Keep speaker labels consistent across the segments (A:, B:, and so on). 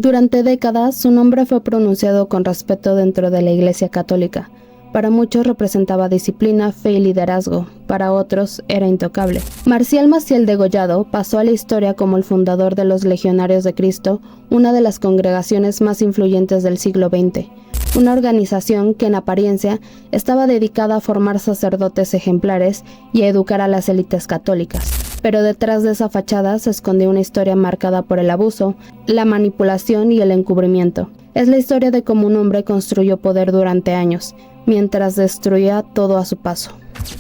A: Durante décadas, su nombre fue pronunciado con respeto dentro de la Iglesia Católica. Para muchos representaba disciplina, fe y liderazgo, para otros era intocable. Marcial Maciel Degollado pasó a la historia como el fundador de los Legionarios de Cristo, una de las congregaciones más influyentes del siglo XX. Una organización que en apariencia estaba dedicada a formar sacerdotes ejemplares y a educar a las élites católicas. Pero detrás de esa fachada se escondía una historia marcada por el abuso, la manipulación y el encubrimiento. Es la historia de cómo un hombre construyó poder durante años, mientras destruía todo a su paso.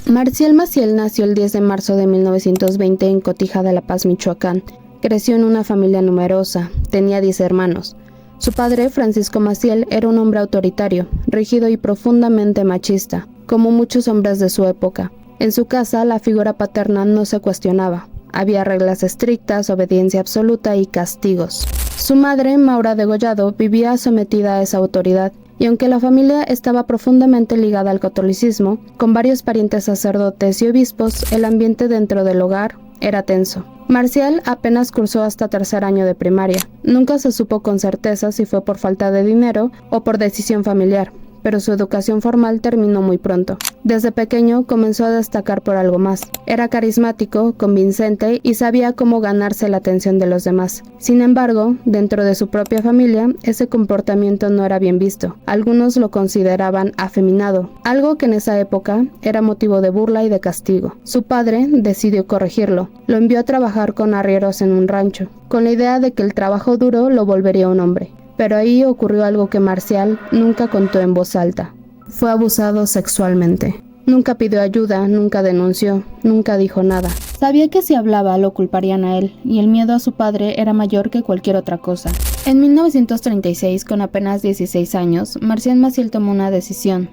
A: Marcial Maciel nació el 10 de marzo de 1920 en Cotija de La Paz, Michoacán. Creció en una familia numerosa, tenía 10 hermanos. Su padre, Francisco Maciel, era un hombre autoritario, rígido y profundamente machista, como muchos hombres de su época. En su casa, la figura paterna no se cuestionaba. Había reglas estrictas, obediencia absoluta y castigos. Su madre, Maura Degollado, vivía sometida a esa autoridad, y aunque la familia estaba profundamente ligada al catolicismo, con varios parientes sacerdotes y obispos, el ambiente dentro del hogar era tenso. Marcial apenas cursó hasta tercer año de primaria. Nunca se supo con certeza si fue por falta de dinero o por decisión familiar, pero su educación formal terminó muy pronto. Desde pequeño comenzó a destacar por algo más. Era carismático, convincente y sabía cómo ganarse la atención de los demás. Sin embargo, dentro de su propia familia, ese comportamiento no era bien visto. Algunos lo consideraban afeminado, algo que en esa época era motivo de burla y de castigo. Su padre decidió corregirlo. Lo envió a trabajar con arrieros en un rancho, con la idea de que el trabajo duro lo volvería un hombre. Pero ahí ocurrió algo que Marcial nunca contó en voz alta. Fue abusado sexualmente. Nunca pidió ayuda, nunca denunció, nunca dijo nada. Sabía que si hablaba lo culparían a él, y el miedo a su padre era mayor que cualquier otra cosa. En 1936, con apenas 16 años, Marcial Maciel tomó una decisión: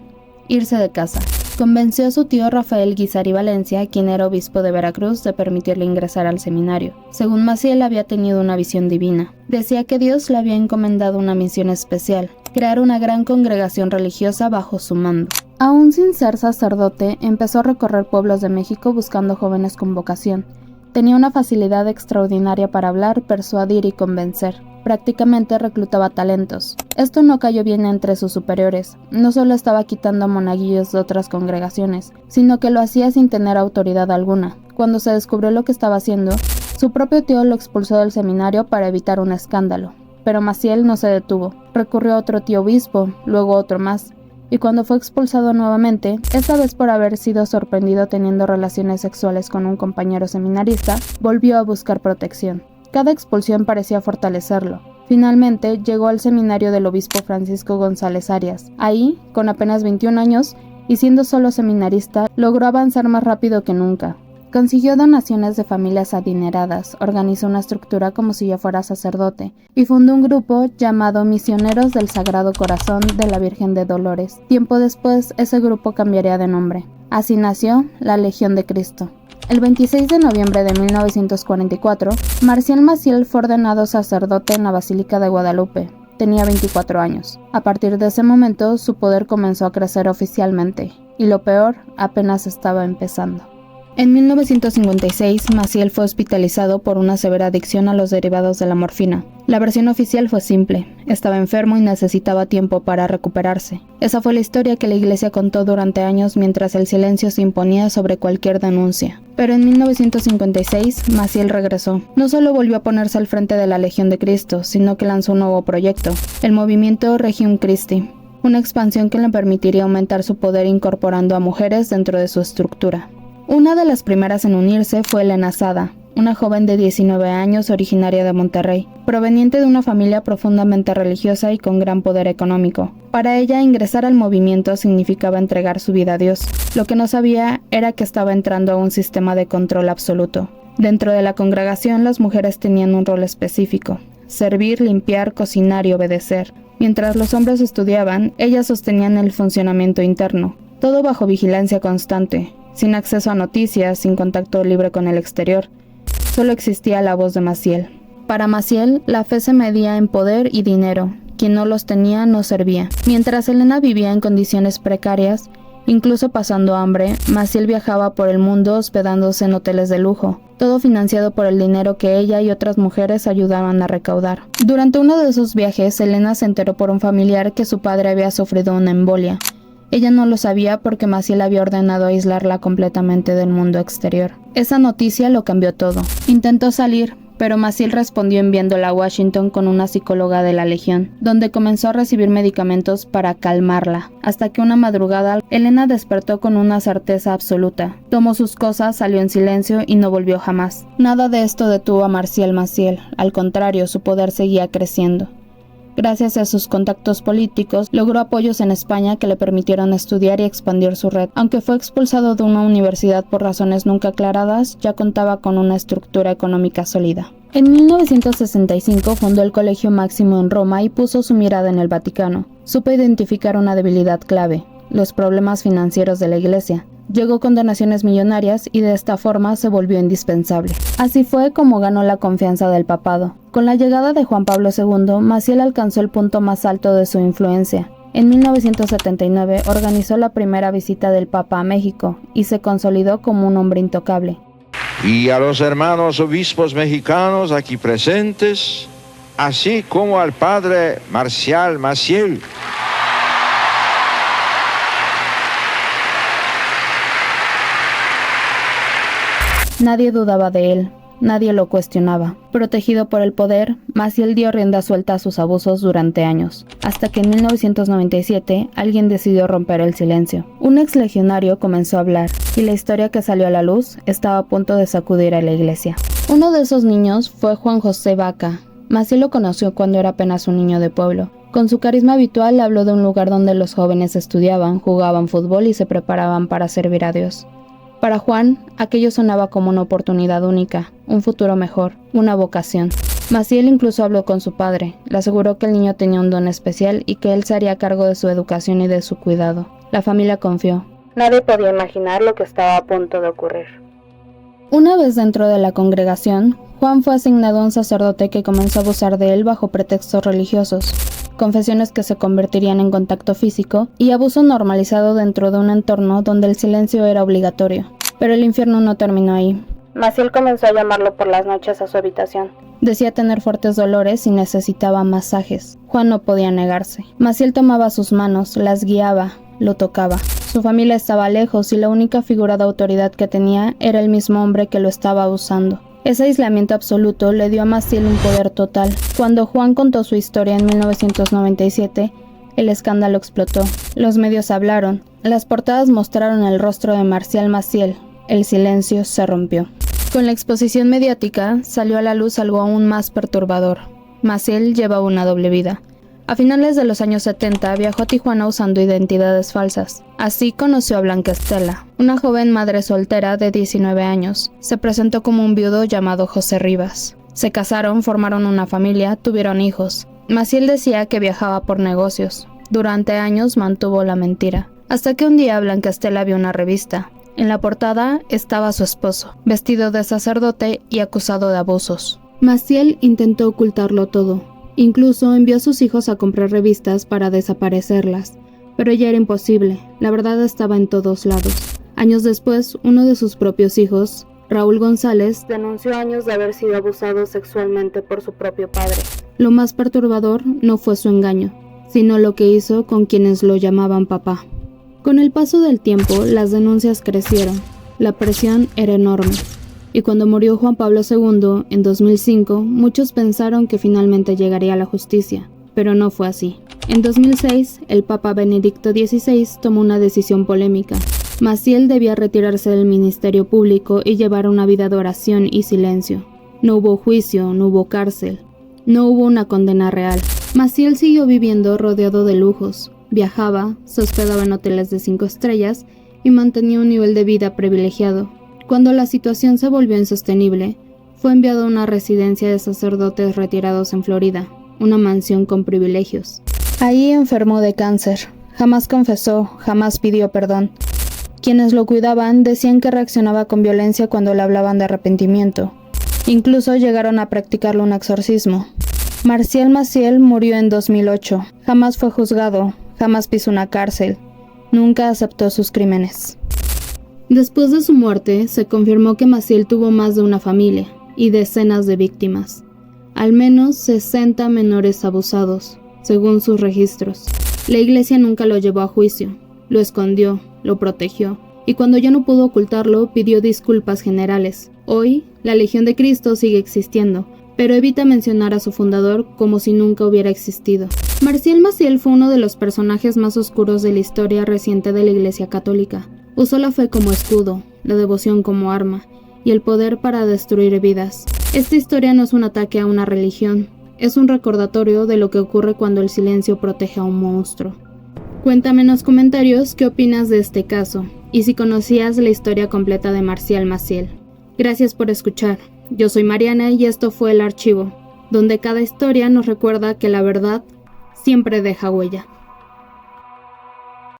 A: irse de casa. Convenció a su tío Rafael Guisari Valencia, quien era obispo de Veracruz, de permitirle ingresar al seminario. Según Maciel, había tenido una visión divina. Decía que Dios le había encomendado una misión especial: crear una gran congregación religiosa bajo su mando. Aún sin ser sacerdote, empezó a recorrer pueblos de México buscando jóvenes con vocación. Tenía una facilidad extraordinaria para hablar, persuadir y convencer. Prácticamente reclutaba talentos. Esto no cayó bien entre sus superiores. No solo estaba quitando a monaguillos de otras congregaciones, sino que lo hacía sin tener autoridad alguna. Cuando se descubrió lo que estaba haciendo, su propio tío lo expulsó del seminario para evitar un escándalo. Pero Maciel no se detuvo. Recurrió a otro tío obispo, luego otro más. Y cuando fue expulsado nuevamente, esta vez por haber sido sorprendido teniendo relaciones sexuales con un compañero seminarista, volvió a buscar protección. Cada expulsión parecía fortalecerlo. Finalmente, llegó al seminario del obispo Francisco González Arias. Ahí, con apenas 21 años, y siendo solo seminarista, logró avanzar más rápido que nunca. Consiguió donaciones de familias adineradas, organizó una estructura como si ya fuera sacerdote, y fundó un grupo llamado Misioneros del Sagrado Corazón de la Virgen de Dolores. Tiempo después, ese grupo cambiaría de nombre. Así nació la Legión de Cristo. El 26 de noviembre de 1944, Marcial Maciel fue ordenado sacerdote en la Basílica de Guadalupe. Tenía 24 años. A partir de ese momento, su poder comenzó a crecer oficialmente, y lo peor, apenas estaba empezando. En 1956, Maciel fue hospitalizado por una severa adicción a los derivados de la morfina. La versión oficial fue simple: estaba enfermo y necesitaba tiempo para recuperarse. Esa fue la historia que la iglesia contó durante años mientras el silencio se imponía sobre cualquier denuncia. Pero en 1956, Maciel regresó. No solo volvió a ponerse al frente de la Legión de Cristo, sino que lanzó un nuevo proyecto: el movimiento Regium Christi, una expansión que le permitiría aumentar su poder incorporando a mujeres dentro de su estructura. Una de las primeras en unirse fue Elena Sada, una joven de 19 años originaria de Monterrey, proveniente de una familia profundamente religiosa y con gran poder económico. Para ella, ingresar al movimiento significaba entregar su vida a Dios. Lo que no sabía era que estaba entrando a un sistema de control absoluto. Dentro de la congregación, las mujeres tenían un rol específico: servir, limpiar, cocinar y obedecer. Mientras los hombres estudiaban, ellas sostenían el funcionamiento interno, todo bajo vigilancia constante, sin acceso a noticias, sin contacto libre con el exterior. Solo existía la voz de Maciel. Para Maciel, la fe se medía en poder y dinero. Quien no los tenía no servía. Mientras Elena vivía en condiciones precarias, incluso pasando hambre, Maciel viajaba por el mundo hospedándose en hoteles de lujo. todo financiado por el dinero que ella y otras mujeres ayudaban a recaudar. Durante uno de esos viajes, Elena se enteró por un familiar que su padre había sufrido una embolia. Ella no lo sabía porque Maciel había ordenado aislarla completamente del mundo exterior. Esa noticia lo cambió todo. Intentó salir, pero Maciel respondió enviándola a Washington con una psicóloga de la Legión, donde comenzó a recibir medicamentos para calmarla, hasta que una madrugada Elena despertó con una certeza absoluta. Tomó sus cosas, salió en silencio y no volvió jamás. Nada de esto detuvo a Marcial Maciel, al contrario, su poder seguía creciendo. Gracias a sus contactos políticos, logró apoyos en España que le permitieron estudiar y expandir su red. Aunque fue expulsado de una universidad por razones nunca aclaradas, ya contaba con una estructura económica sólida. En 1965 fundó el Colegio Máximo en Roma y puso su mirada en el Vaticano. Supo identificar una debilidad clave: los problemas financieros de la Iglesia. Llegó con donaciones millonarias y de esta forma se volvió indispensable. Así fue como ganó la confianza del papado. Con la llegada de Juan Pablo II, Maciel alcanzó el punto más alto de su influencia. En 1979 organizó la primera visita del Papa a México y se consolidó como un hombre intocable.
B: Y a los hermanos obispos mexicanos aquí presentes, así como al padre Marcial Maciel.
A: Nadie dudaba de él, nadie lo cuestionaba. Protegido por el poder, Maciel dio rienda suelta a sus abusos durante años, hasta que en 1997 alguien decidió romper el silencio. Un exlegionario comenzó a hablar, y la historia que salió a la luz estaba a punto de sacudir a la iglesia. Uno de esos niños fue Juan José Vaca. Maciel lo conoció cuando era apenas un niño de pueblo. Con su carisma habitual le habló de un lugar donde los jóvenes estudiaban, jugaban fútbol y se preparaban para servir a Dios. Para Juan, aquello sonaba como una oportunidad única, un futuro mejor, una vocación. Maciel incluso habló con su padre, le aseguró que el niño tenía un don especial y que él se haría cargo de su educación y de su cuidado. La familia confió. Nadie podía imaginar lo que estaba a punto de ocurrir. Una vez dentro de la congregación, Juan fue asignado a un sacerdote que comenzó a abusar de él bajo pretextos religiosos, confesiones que se convertirían en contacto físico y abuso normalizado dentro de un entorno donde el silencio era obligatorio. Pero el infierno no terminó ahí. Maciel comenzó a llamarlo por las noches a su habitación. Decía tener fuertes dolores y necesitaba masajes. Juan no podía negarse. Maciel tomaba sus manos, las guiaba, lo tocaba. Su familia estaba lejos y la única figura de autoridad que tenía era el mismo hombre que lo estaba abusando. Ese aislamiento absoluto le dio a Maciel un poder total. Cuando Juan contó su historia en 1997, el escándalo explotó. Los medios hablaron. Las portadas mostraron el rostro de Marcial Maciel. El silencio se rompió. Con la exposición mediática, salió a la luz algo aún más perturbador. Maciel llevaba una doble vida. A finales de los años 70 viajó a Tijuana usando identidades falsas. Así conoció a Blanca Estela, una joven madre soltera de 19 años. Se presentó como un viudo llamado José Rivas. Se casaron, formaron una familia, tuvieron hijos. Maciel decía que viajaba por negocios. Durante años mantuvo la mentira. Hasta que un día Blanca Estela vio una revista. En la portada estaba su esposo, vestido de sacerdote y acusado de abusos. Maciel intentó ocultarlo todo. Incluso envió a sus hijos a comprar revistas para desaparecerlas, pero ya era imposible, la verdad estaba en todos lados. Años después, uno de sus propios hijos, Raúl González, denunció años de haber sido abusado sexualmente por su propio padre. Lo más perturbador no fue su engaño, sino lo que hizo con quienes lo llamaban papá. Con el paso del tiempo, las denuncias crecieron, la presión era enorme. Y cuando murió Juan Pablo II, en 2005, muchos pensaron que finalmente llegaría a la justicia, pero no fue así. En 2006, el Papa Benedicto XVI tomó una decisión polémica. Maciel debía retirarse del ministerio público y llevar una vida de oración y silencio. No hubo juicio, no hubo cárcel, no hubo una condena real. Maciel siguió viviendo rodeado de lujos, viajaba, se hospedaba en hoteles de 5 estrellas y mantenía un nivel de vida privilegiado. Cuando la situación se volvió insostenible, fue enviado a una residencia de sacerdotes retirados en Florida, una mansión con privilegios. Ahí enfermó de cáncer. Jamás confesó, jamás pidió perdón. Quienes lo cuidaban decían que reaccionaba con violencia cuando le hablaban de arrepentimiento. Incluso llegaron a practicarle un exorcismo. Marcial Maciel murió en 2008. Jamás fue juzgado, jamás pisó una cárcel. Nunca aceptó sus crímenes. Después de su muerte, se confirmó que Maciel tuvo más de una familia y decenas de víctimas, al menos 60 menores abusados, según sus registros. La iglesia nunca lo llevó a juicio, lo escondió, lo protegió, y cuando ya no pudo ocultarlo, pidió disculpas generales. Hoy, la Legión de Cristo sigue existiendo, pero evita mencionar a su fundador como si nunca hubiera existido. Marcial Maciel fue uno de los personajes más oscuros de la historia reciente de la Iglesia Católica. Usó la fe como escudo, la devoción como arma, y el poder para destruir vidas. Esta historia no es un ataque a una religión, es un recordatorio de lo que ocurre cuando el silencio protege a un monstruo. Cuéntame en los comentarios qué opinas de este caso, y si conocías la historia completa de Marcial Maciel. Gracias por escuchar. Yo soy Mariana y esto fue El Archivo, donde cada historia nos recuerda que la verdad siempre deja huella.